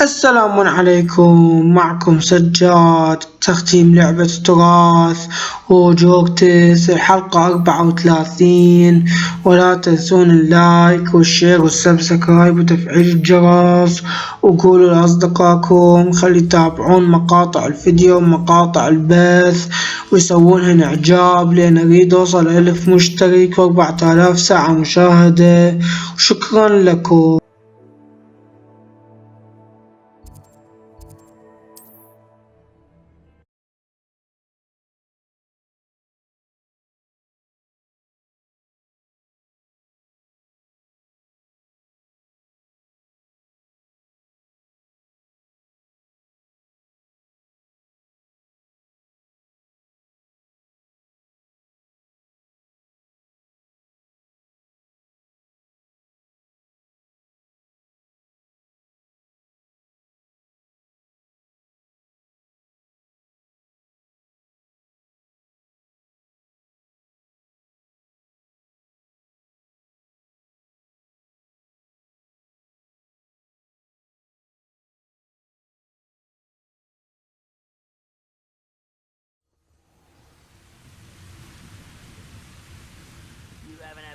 السلام عليكم، معكم سجاد تختيم لعبة التراث وجوكتس الحلقة 34. ولا تنسون اللايك والشير والسبسكرايب وتفعيل الجرس، وقولوا لأصدقائكم خلي يتابعون مقاطع الفيديو ومقاطع البث ويسوونهن إعجاب، لأن أريد أوصل 1000 مشترك و4000 ساعة مشاهدة. وشكرا لكم.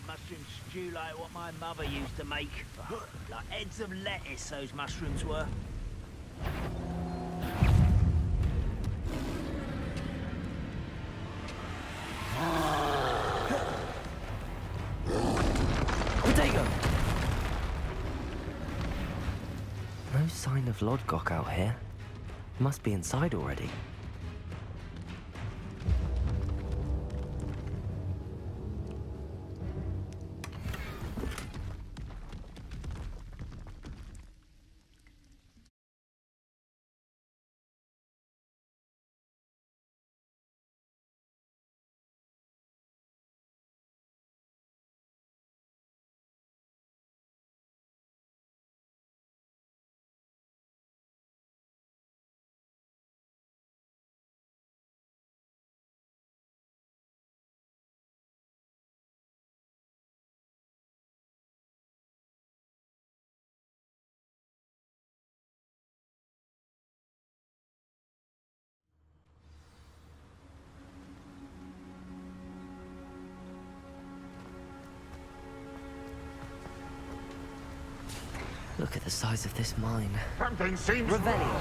Mushroom stew like what my mother used to make. Like heads of lettuce, those mushrooms were. Potato! No sign of Lodgok out here. Must be inside already. Look at the size of this mine. Something seems Revelio.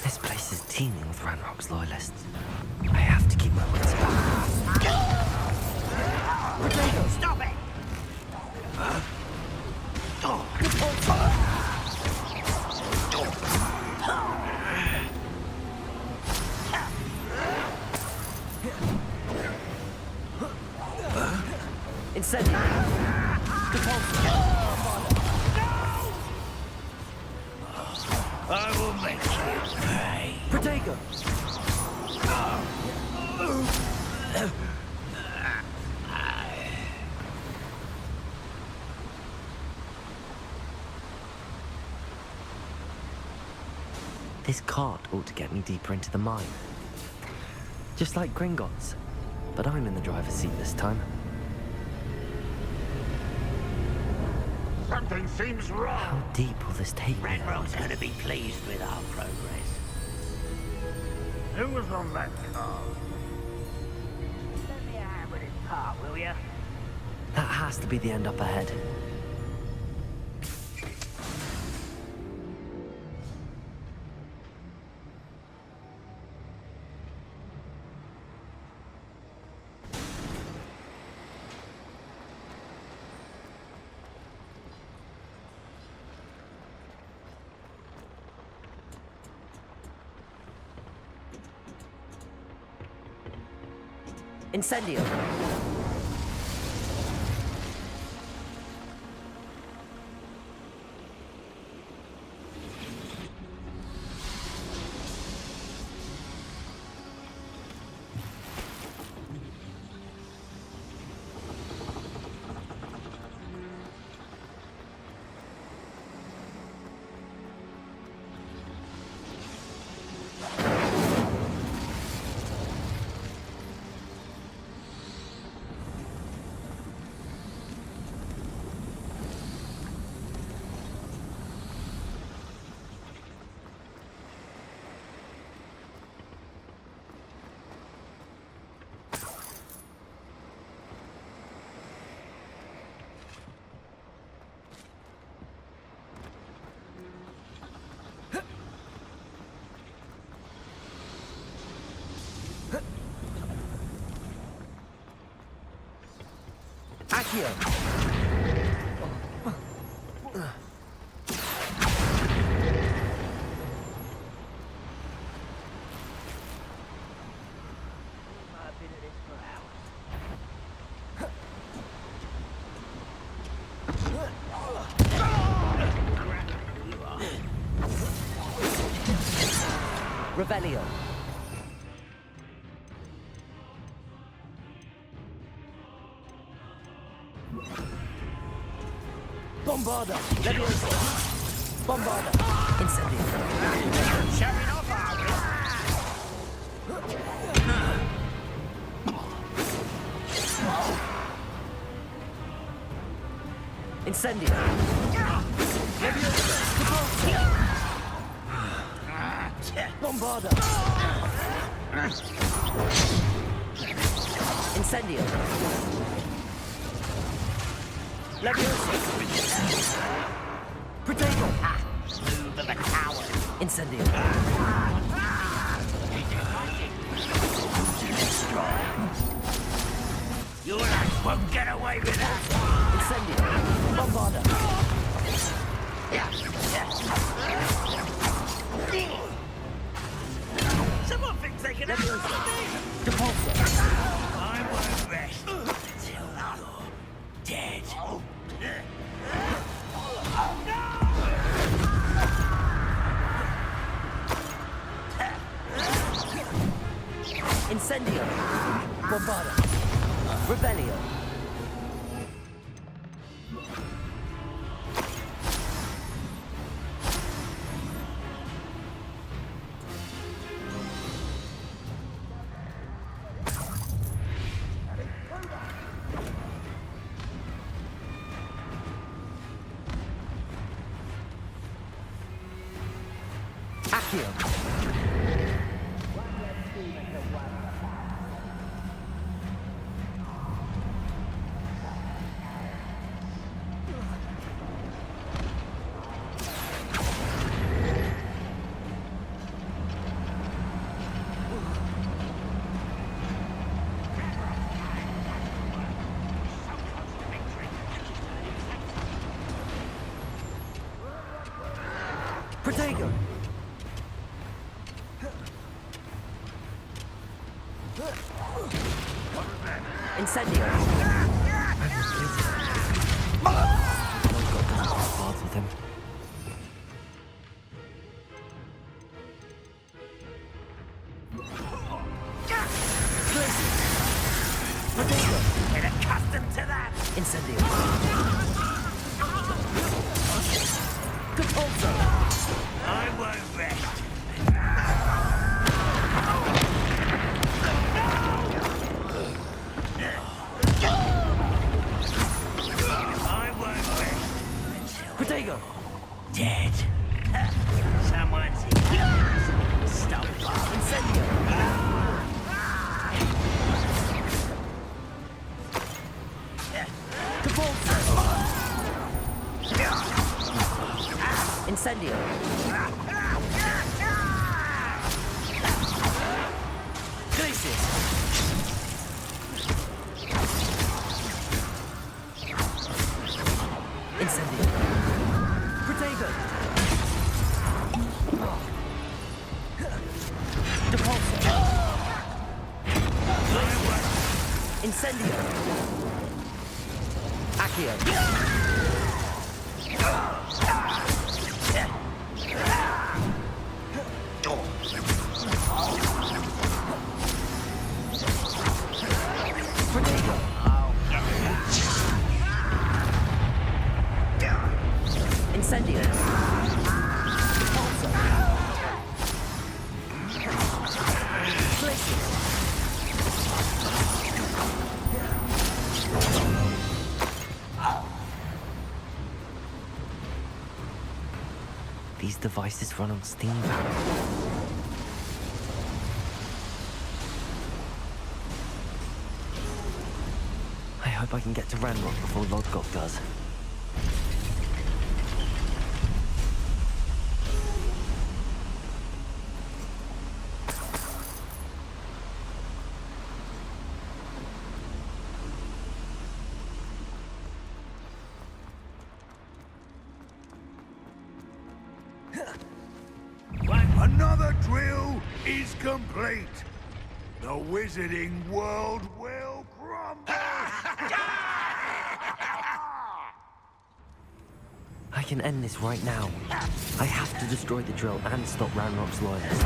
This place is teeming with Ranrock's loyalists. I have to keep my wits about me. Stop it! Incendio. I will make you pay. Protego. This cart ought to get me deeper into the mine. Just like Gringotts, but I'm in the driver's seat this time. Something seems How wrong. deep will this take me? Ranrock's going to be pleased with our progress. Who was on that car? Let me have with his part, will you? That has to be the end up ahead. Incendio. Accio. I've been at this for hours. Revelio. Bombarda. Leviosa. Bombarda. Incendio. Showing off, are we? Incendio. Leviosa. Bombarda. Incendio. Leviosa. Protego. Move of a coward. Incendio. Your lads won't get away with that. Incendio. Bombarda. Someone thinks they can have Leviosa. me. Depulso. I won't rest till you're dead. Incendio. Bombarda. Rebellion. Accio. Protego. Incendio. Cards with him. Protego. Get accustomed to that. Incendio. Depulso. I won't rest. I won't rest. Protego. Dead. Someone's stop. Incendio. Depulso. Incendio. Crisis. Incendio. Protego. Depulso. Incendio. Accio. Protego. Incendio. Depulso. Glacius. These devices run on Steam. I hope I can get to Ranrock before Lodgok does. Another drill is complete. The wizarding world will crumble. I can end this right now. I have to destroy the drill and stop Ranrock's loyalists.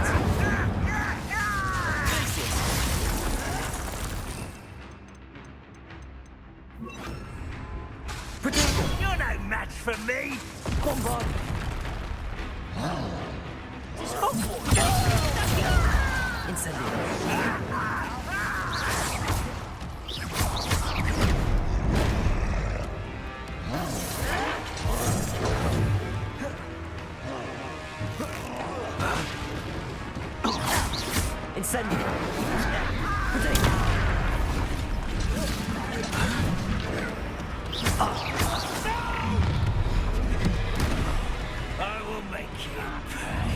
You're no match for me! Bombard! Incendio! Incendio! I will make you pay.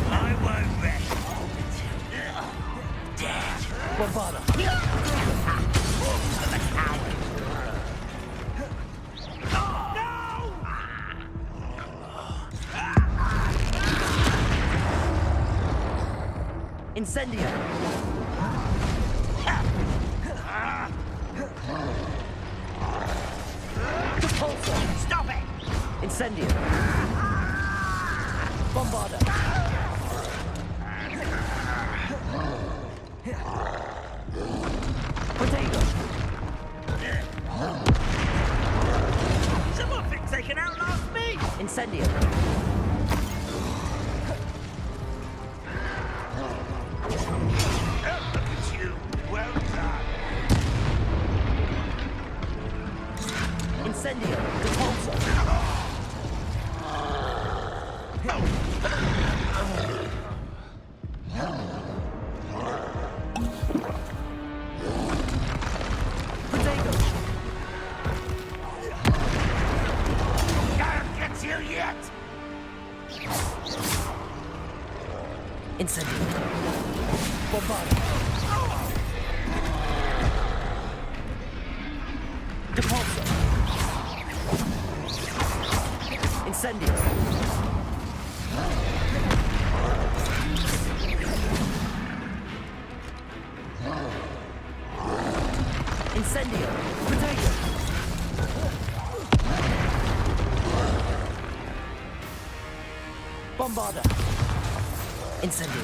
I won't rest until dead. Bombarda! For the coward. Incendio! Stop it! Incendio! Bombarda! Potato! Someone thinks they can outlast me! Incendio! Look at you. Well done. Incendio! Repulsor! Potato! Can't get you yet. Incendio! Bombarda! Repulsor! Incendio! Incendio! Potato! Bombarda! Incendio!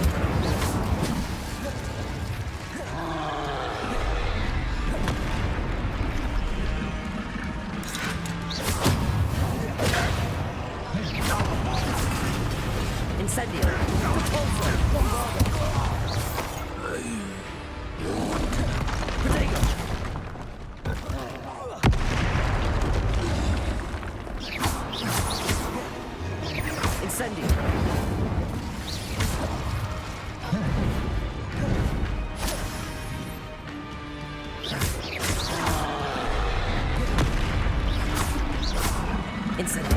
Incendio! Repulsor! Bombarda! Potato! Incendio! Incendio!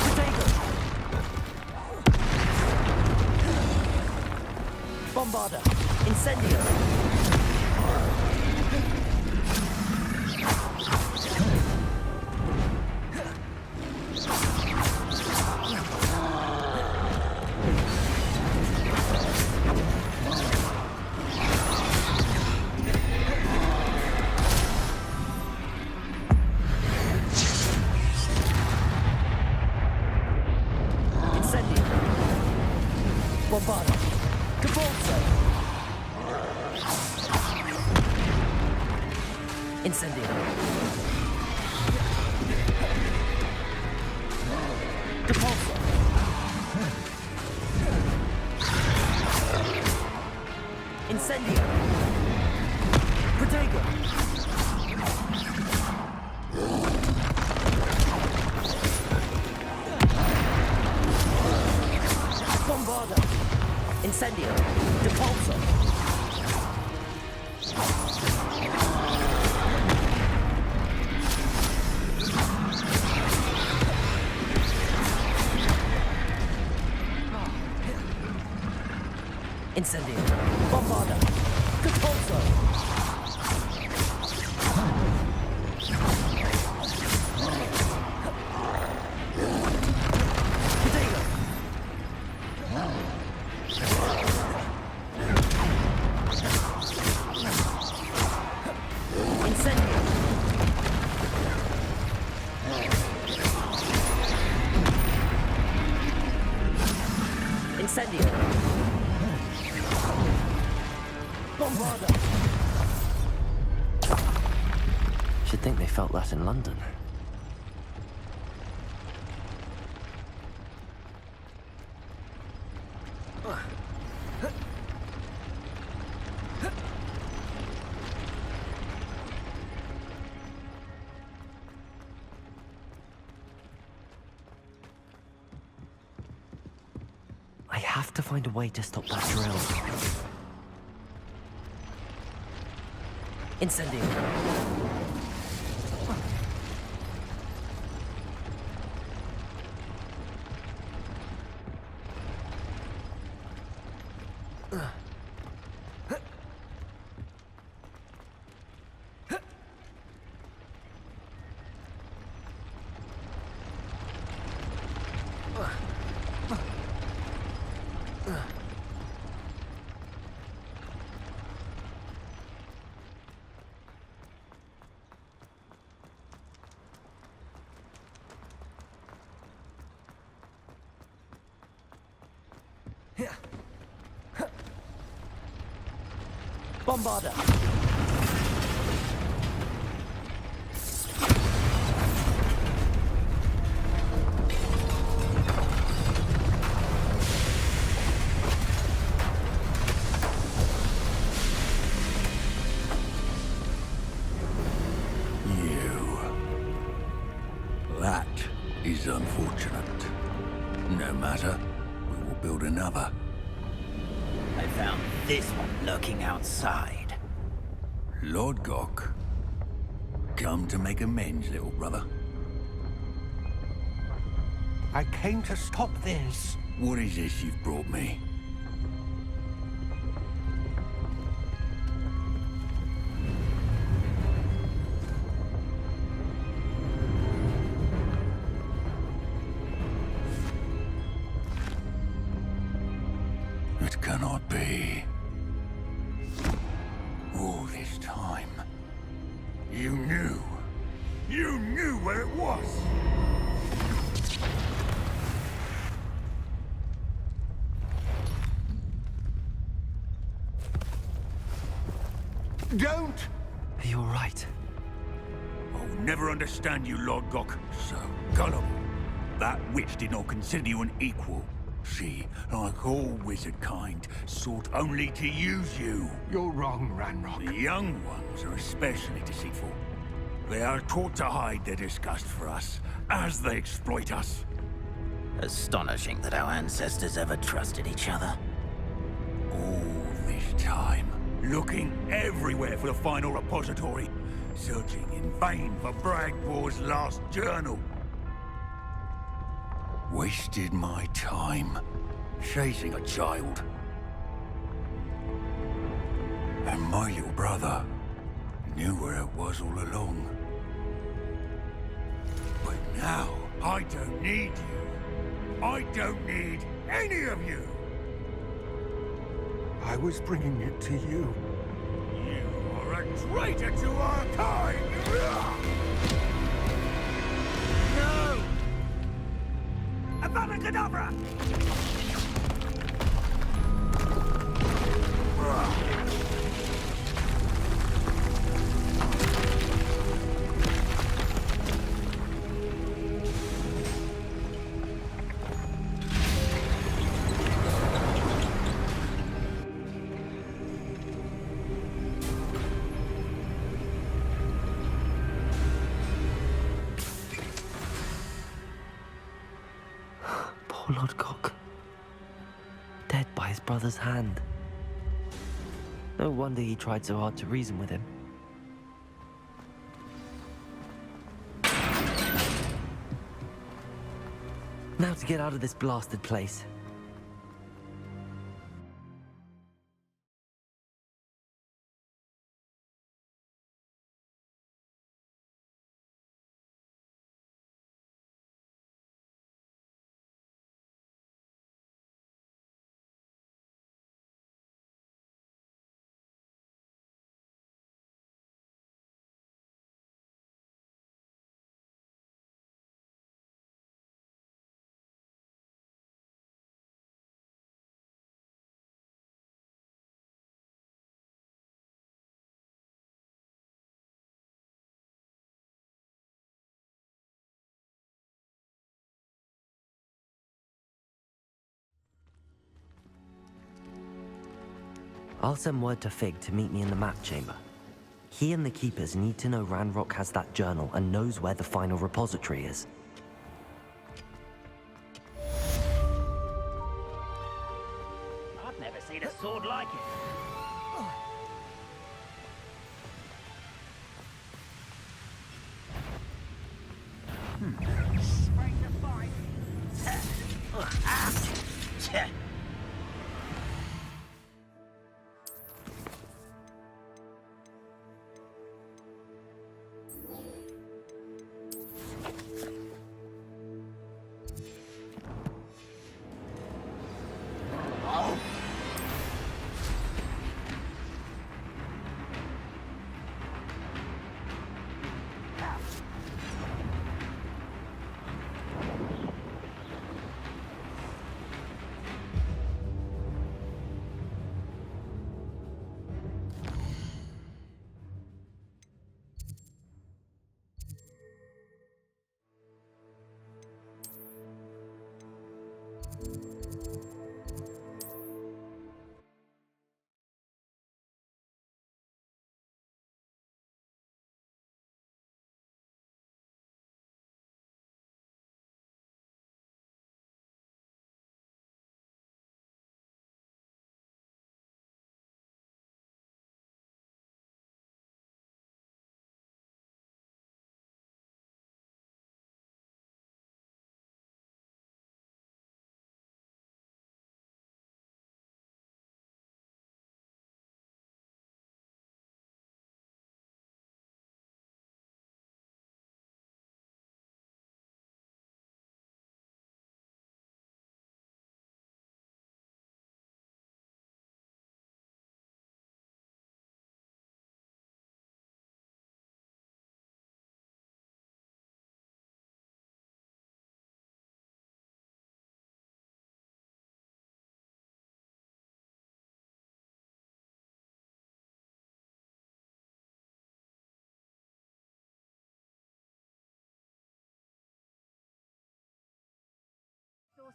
Potato! Bombarda! Incendio! Incendio! Bombarda! Repulsor! Incendio! Repulsor! Incendio! Potato! Incendio! Depulso! Incendio! Bombarda! Depulso! Incendio! Bombarda! Should think they felt that in London. I have to find a way to stop that drill. Incendio! Bombarda! That is unfortunate. No matter, we will build another. I found this one lurking outside. Lord Gok, come to make amends, little brother. I came to stop this. What is this you've brought me? It cannot be. All this time, you knew. You knew where it was. Don't! Are you alright? I'll never understand you, Lord Gok. So gullible. That witch did not consider you an equal. She, like all wizard kind, sought only to use you. You're wrong, Ranrock. The young ones are especially deceitful. They are taught to hide their disgust for us, as they exploit us. Astonishing that our ancestors ever trusted each other. All this time, looking everywhere for the final repository, searching in vain for Bragbor's last journal. Wasted my time chasing a child. And my little brother knew where it was all along. But now, I don't need you. I don't need any of you. I was bringing it to you. You are a traitor to our kind! No! Avada Kedavra! Poor Lord Gok. Dead by his brother's hand. No wonder he tried so hard to reason with him. Now to get out of this blasted place. I'll send word to Fig to meet me in the map chamber. He and the keepers need to know Ranrock has that journal and knows where the final repository is. I've never seen a sword like it. Afraid to fight.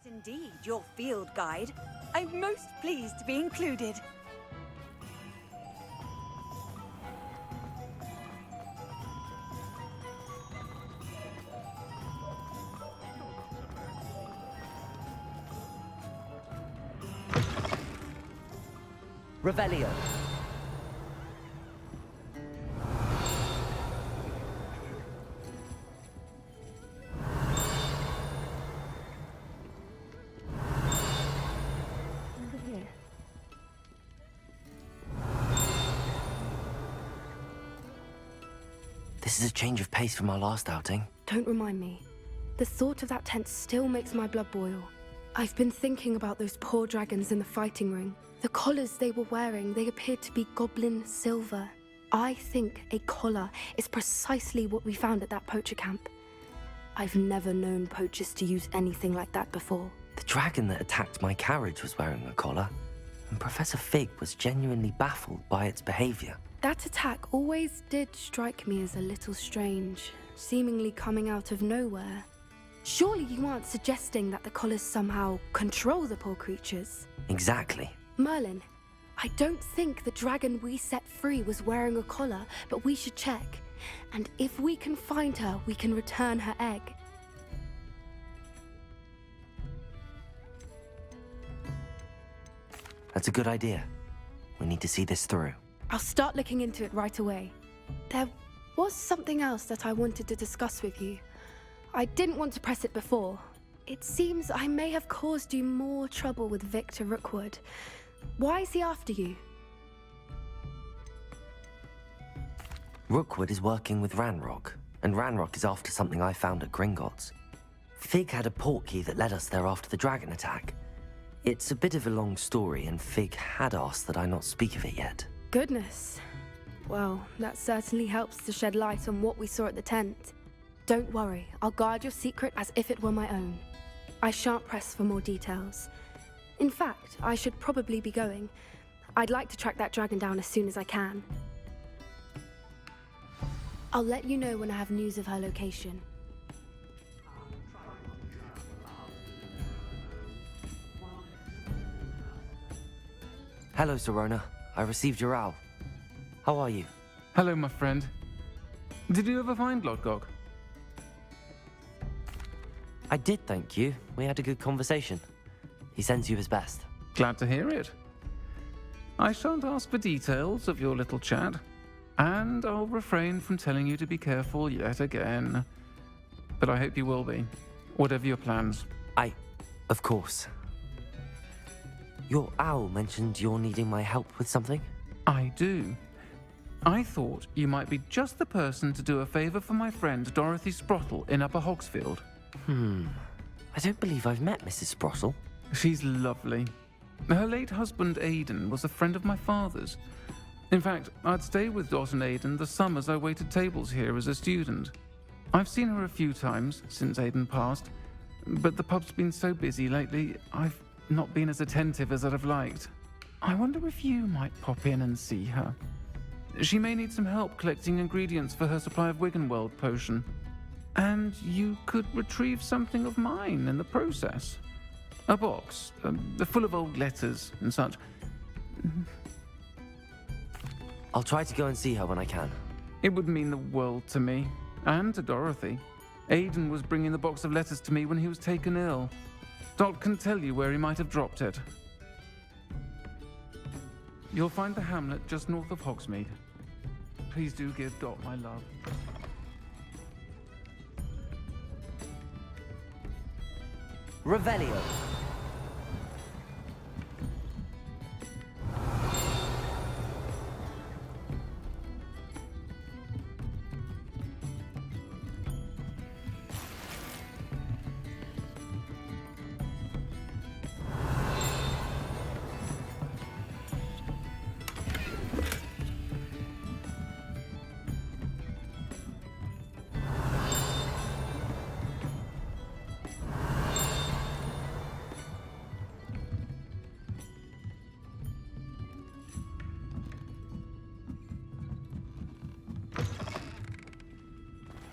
Indeed, your field guide. I'm most pleased to be included. Revelio. This is a change of pace from our last outing. Don't remind me. The thought of that tent still makes my blood boil. I've been thinking about those poor dragons in the fighting ring. The collars they were wearing, they appeared to be goblin silver. I think a collar is precisely what we found at that poacher camp. I've never known poachers to use anything like that before. The dragon that attacked my carriage was wearing a collar, and Professor Fig was genuinely baffled by its behavior. That attack always did strike me as a little strange, seemingly coming out of nowhere. Surely you aren't suggesting that the collars somehow control the poor creatures? Exactly. Merlin, I don't think the dragon we set free was wearing a collar, but we should check. And if we can find her, we can return her egg. That's a good idea. We need to see this through. I'll start looking into it right away. There was something else that I wanted to discuss with you. I didn't want to press it before. It seems I may have caused you more trouble with Victor Rookwood. Why is he after you? Rookwood is working with Ranrock, and Ranrock is after something I found at Gringotts. Fig had a portkey that led us there after the dragon attack. It's a bit of a long story, and Fig had asked that I not speak of it yet. Goodness. Well, that certainly helps to shed light on what we saw at the tent. Don't worry, I'll guard your secret as if it were my own. I shan't press for more details. In fact, I should probably be going. I'd like to track that dragon down as soon as I can. I'll let you know when I have news of her location. Hello, Serona. I received your owl. How are you? Hello, my friend. Did you ever find Lodgok? I did, thank you. We had a good conversation. He sends you his best. Glad to hear it. I shan't ask for details of your little chat, and I'll refrain from telling you to be careful yet again. But I hope you will be, whatever your plans. Of course. Your owl mentioned you're needing my help with something? I do. I thought you might be just the person to do a favour for my friend Dorothy Sprottle in Upper Hogsfield. I don't believe I've met Mrs. Sprottle. She's lovely. Her late husband Aidan was a friend of my father's. In fact, I'd stay with Dot and Aidan the summers I waited tables here as a student. I've seen her a few times since Aidan passed, but the pub's been so busy lately, I've not been as attentive as I'd have liked. I wonder if you might pop in and see her. She may need some help collecting ingredients for her supply of Wiggenweld potion. And you could retrieve something of mine in the process. A box, full of old letters and such. I'll try to go and see her when I can. It would mean the world to me, and to Dorothy. Aidan was bringing the box of letters to me when he was taken ill. Dot can tell you where he might have dropped it. You'll find the hamlet just north of Hogsmeade. Please do give Dot my love. Revelio.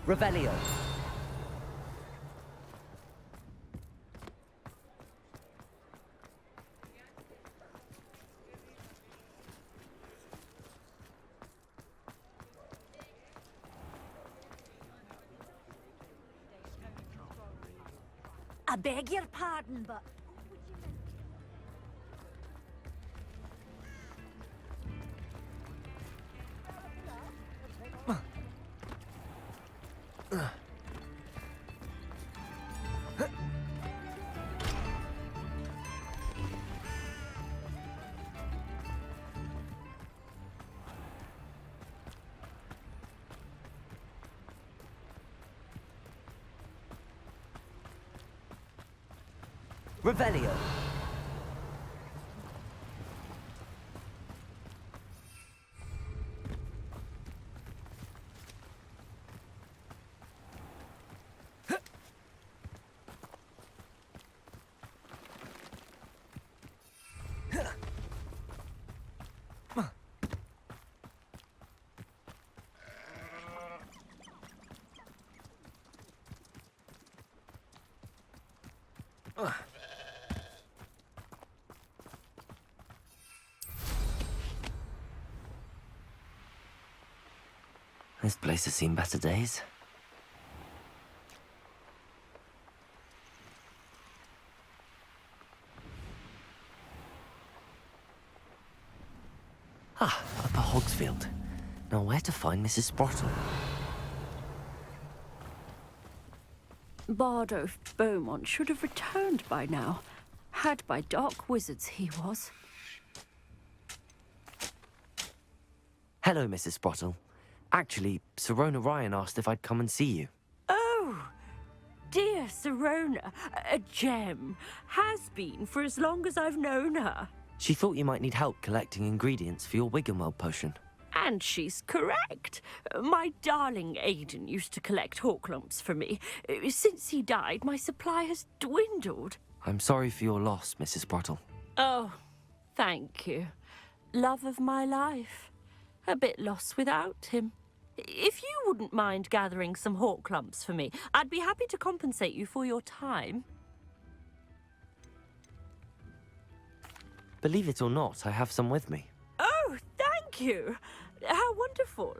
Revelio. I beg your pardon, but... Revelio. This place has seen better days. Ah, Upper Hogsfield. Now where to find Mrs. Sprottle? Bardo Beaumont should have returned by now. Had by dark wizards he was. Hello, Mrs. Sprottle. Actually, Sirona Ryan asked if I'd come and see you. Oh, dear Sirona, a gem. Has been for as long as I've known her. She thought you might need help collecting ingredients for your Wiggenweld potion. And she's correct. My darling Aidan used to collect hawk lumps for me. Since he died, my supply has dwindled. I'm sorry for your loss, Mrs. Sprottle. Oh, thank you. Love of my life. A bit lost without him. If you wouldn't mind gathering some hawk lumps for me, I'd be happy to compensate you for your time. Believe it or not, I have some with me. Oh, thank you. How wonderful.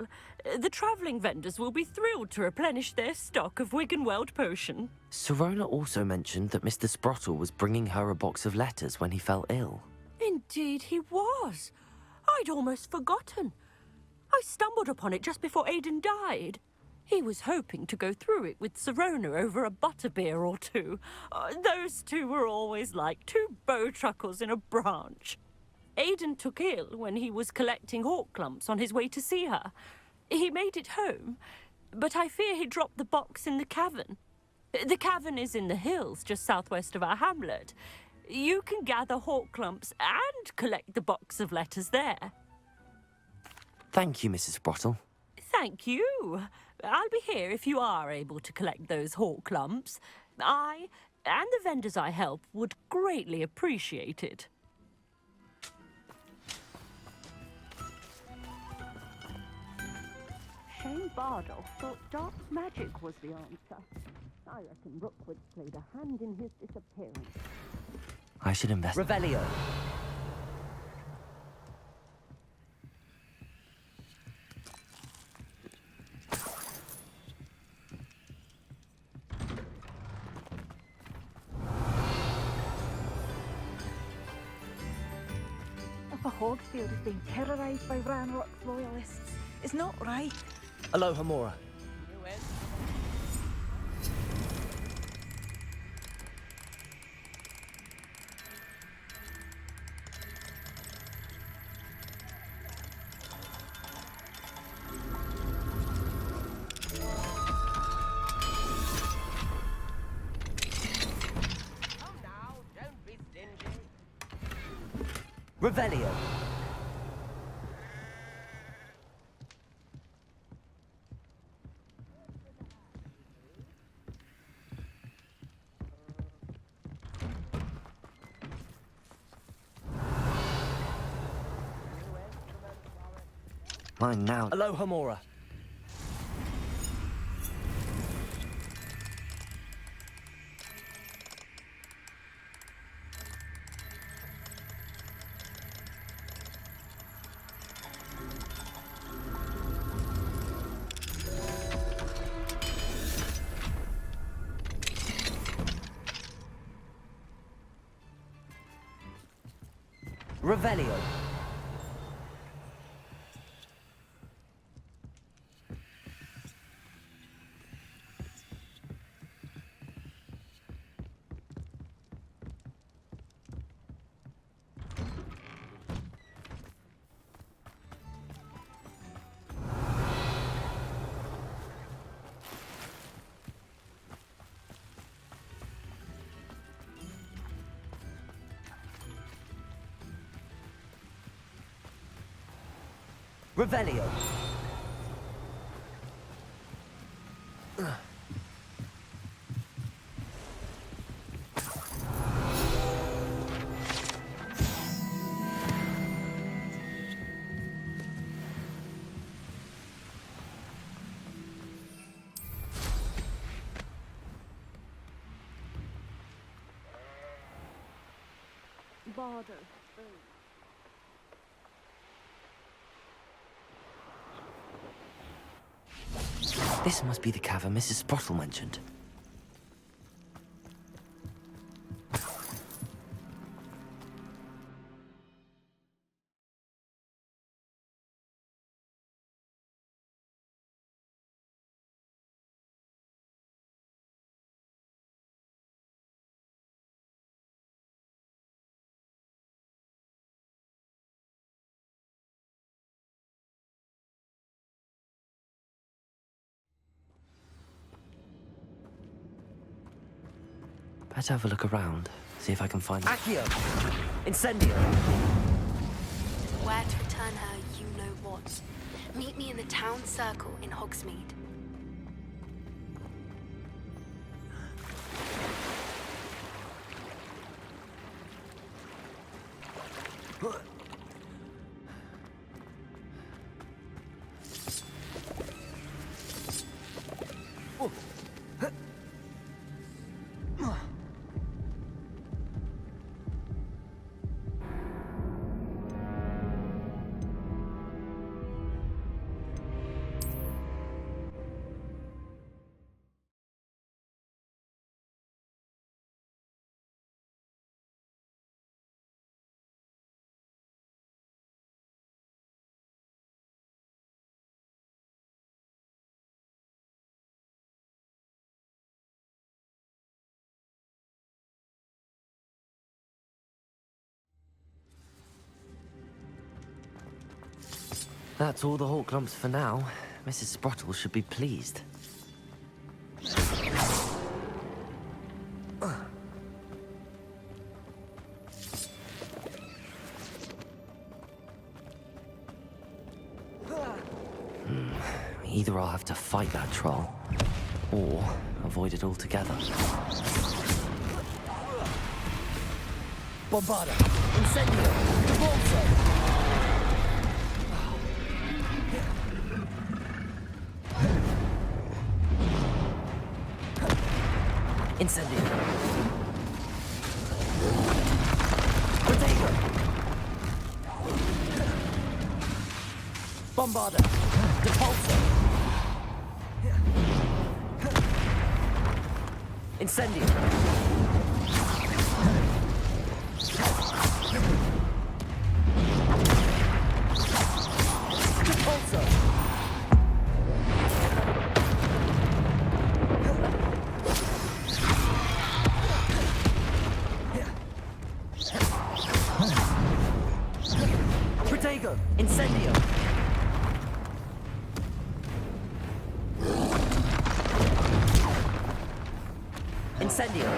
The travelling vendors will be thrilled to replenish their stock of Wiggenweld potion. Sirona also mentioned that Mr. Sprottle was bringing her a box of letters when he fell ill. Indeed he was. I'd almost forgotten. I stumbled upon it just before Aidan died. He was hoping to go through it with Sirona over a butterbeer or two. Those two were always like two bowtruckles in a branch. Aidan took ill when he was collecting hawk clumps on his way to see her. He made it home, but I fear he dropped the box in the cavern. The cavern is in the hills just southwest of our hamlet. You can gather hawk clumps and collect the box of letters there. Thank you, Mrs. Sprottle. Thank you. I'll be here if you are able to collect those hawk lumps. I and the vendors I help would greatly appreciate it. Shane Bardo thought dark magic was the answer. I reckon Rookwood played a hand in his disappearance. I should invest. Revelio. Upper Hogsfield is being terrorised by Ranrock's loyalists. It's not right. Aloha Mora. Revelio. Mine now. Aloha Mora. Revelio. Revelio. Bardo. This must be the cavern Mrs. Sprottle mentioned. Let's have a look around, see if I can find... Accio! Incendio! Where to return her, you know what. Meet me in the town circle in Hogsmeade. That's all the Hawk lumps for now. Mrs. Sprottle should be pleased. Either I'll have to fight that troll, or avoid it altogether. Bombarda! Incendio! Cavolso! Incendio! Protego! Bombarda! Depulso! Incendio! Depulso! Protego! Incendio! Incendio!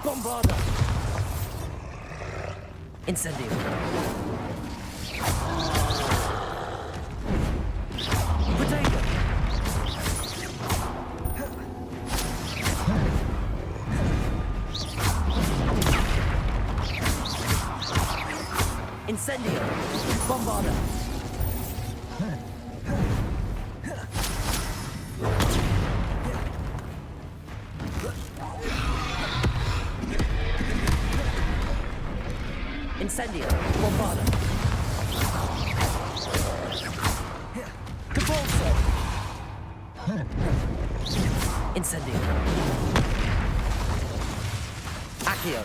Bombarda! Incendio! Protego! Incendio! Bombarda! Incendio! Bombarda! Cavolso! Incendio! Accio!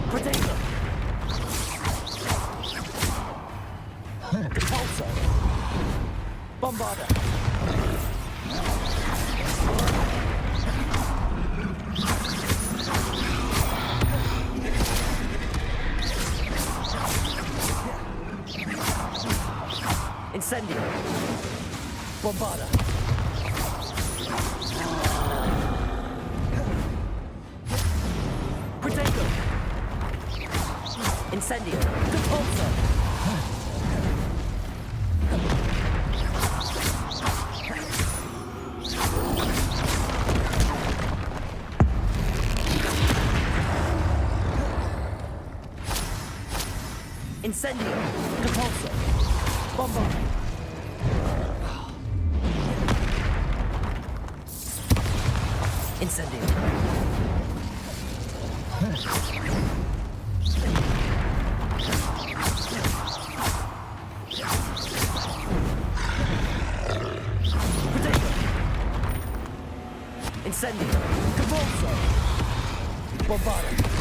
Protego! Depulso! Bombarda! Incendio! Bombarda! Protego! Incendio! Depulso! Incendio! Depulso! Bombarda! Incendio! Protego! Incendio! Cavolso! Bombarda!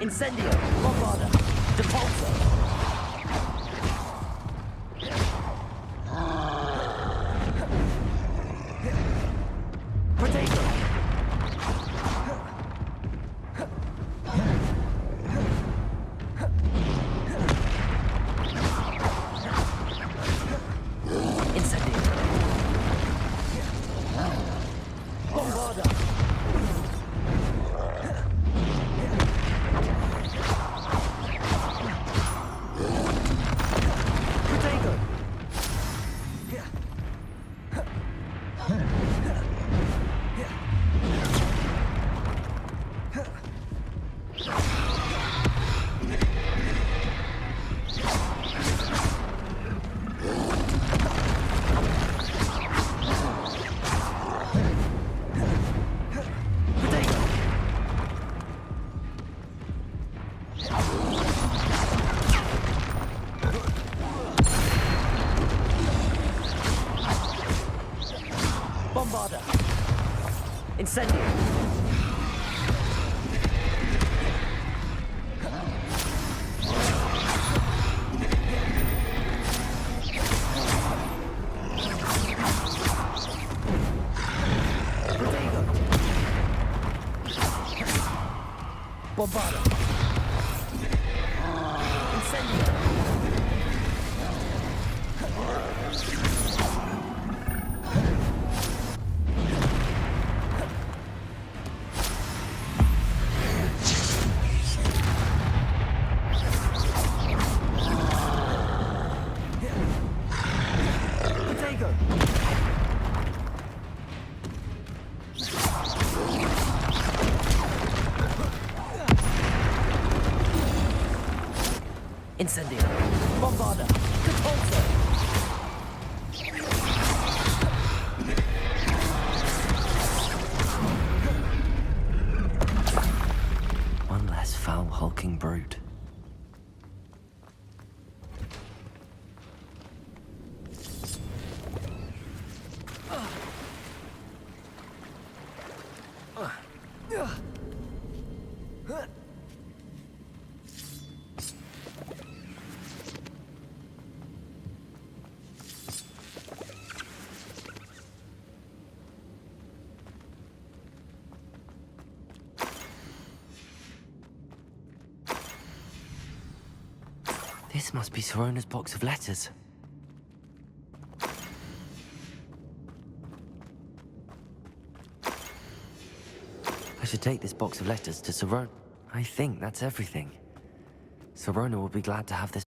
Incendio. Bombarda. Depulso. Protego. Incendio. Bombarda. Protego. Bombarda. Incendio. Protego. Bombarda. Incendio. Protego. Incendio. Bombarda. Depulso. One less foul, hulking brute. This must be Sorona's box of letters. I should take this box of letters to Sorona. I think that's everything. Sorona will be glad to have this.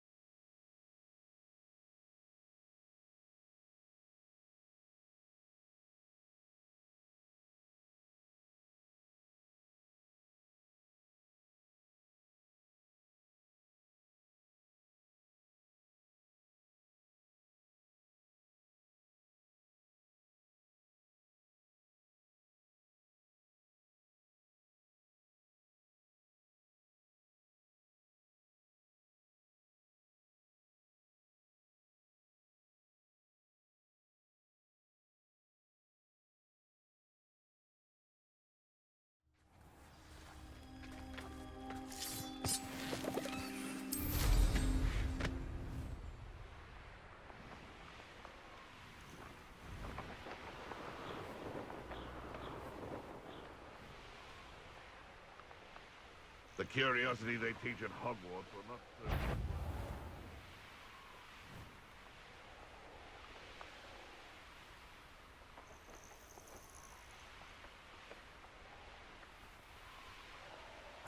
The curiosity they teach at Hogwarts will not serve.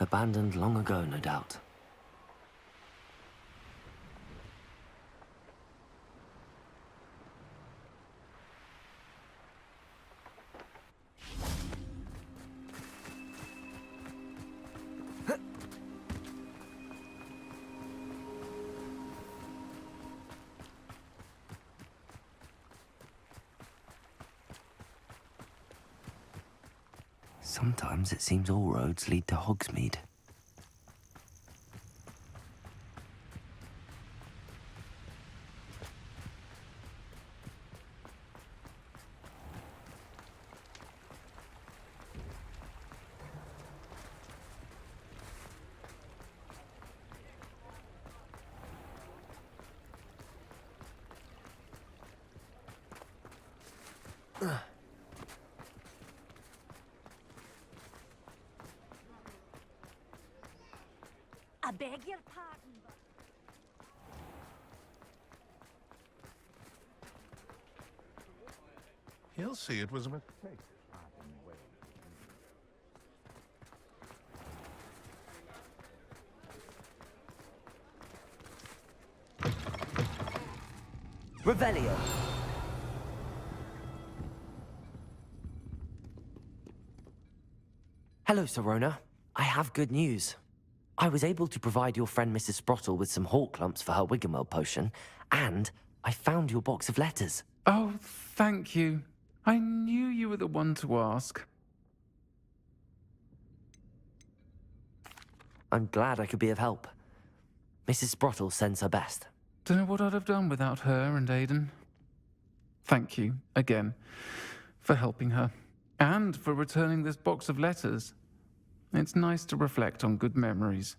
Abandoned long ago, no doubt. Sometimes it seems all roads lead to Hogsmeade. I beg your pardon, but... He'll see it was a mistake. Revelio. Hello, Sirona. I have good news. I was able to provide your friend Mrs. Sprottle with some hawk clumps for her Wiggenweld potion, and I found your box of letters. Oh, thank you. I knew you were the one to ask. I'm glad I could be of help. Mrs. Sprottle sends her best. Don't know what I'd have done without her and Aiden. Thank you, again, for helping her, and for returning this box of letters. It's nice to reflect on good memories.